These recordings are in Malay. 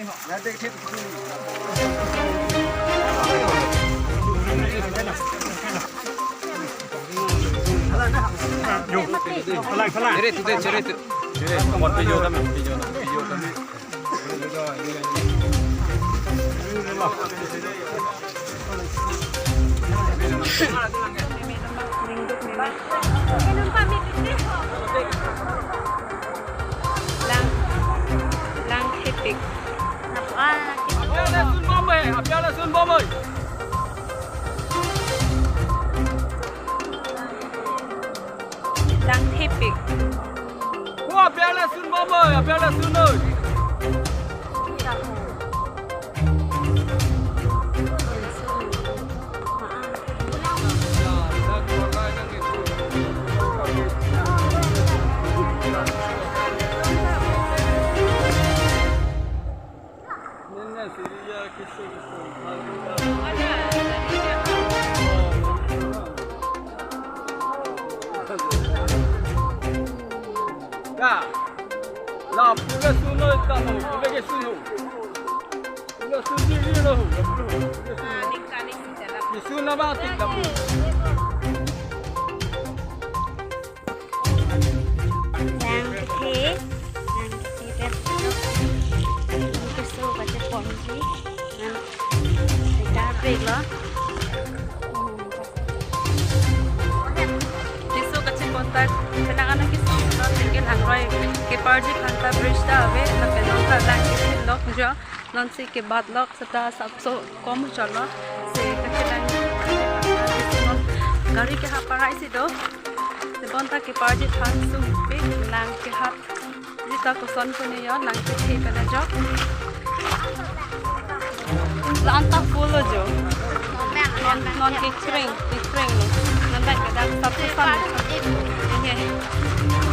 Lang hipik. Piala Sun Bomber. Lang hipik. Wah, Piala Sun Bomber, Piala Sun ơi. Là Piala Sun ơi, ta hổ, Piala Sun hổ. Piala Sun đi đi đâu? Di Sun apa tik dah. Lang thế. Lang thế cái số và cái phong gì. Kita break lah. Kisu kecil kontak, kenangan kisu kita tinggal hangrai ke parji khanta bridge dah ave, tapi nonton lang kisu lock jo, nanti ke बाद lock setelah sabso kom calo, se kecil lang kisu gari ke haparai si do, sebonta ke parji khant sumpi lang ke hat, jika kuson punya yo lang ke thi pena jo, lanta full jo, non ke kering lo. Nanti kita satu sama ini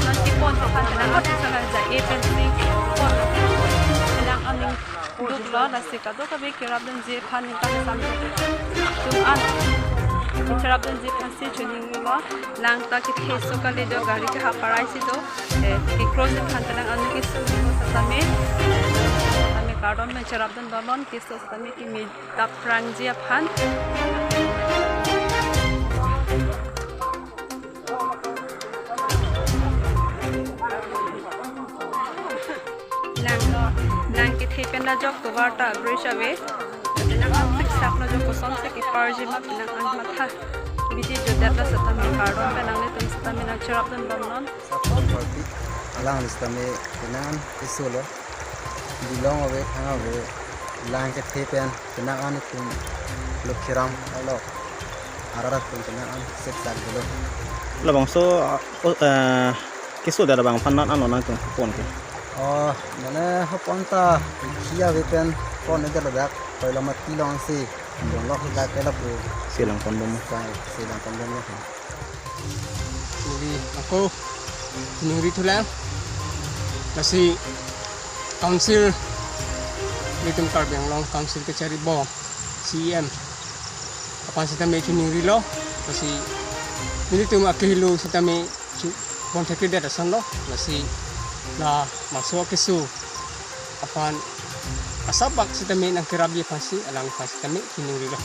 nanti pun akan terangkat sana jadi penting pun sedang aning duduk lah nasi kado kami kerap dan jepan yang kami sampai cuman kerap dan jepan si cuning lah langkah kita esok kali do gari ke haparai si do di cross kan terang aning kisu sesame kami kado mencerap dan balon kisu sesame kami tak perang jepan lang ke thi pena jok ko warta bridge ave tenang apik sapna jok ko son se ki parji ma pinang an matha bidi jo data satami kardon penang ne tum satami na chirap dan banon alang listame pinang isolo dilong ave thanga ave lang ke thi pen pinang an tum lokhiram alo ararat tum pinang an sek sak dilo labang so kisu dara bang pannat ano nang tum pon ke oh mana haponta kia wepen pon eda ladak koila mati long si long da kela pu silang pon bom sai silang pon bom lo jadi aku nuri tulang masih council di tempat yang long council kecari bom CM apa sih kami nuri lo masih ini tu makilu kami bom teknik dari sana lo masih na masuk kisu apan asabak sa tamin ang kirabi pasi alang pasi kami kinuri lo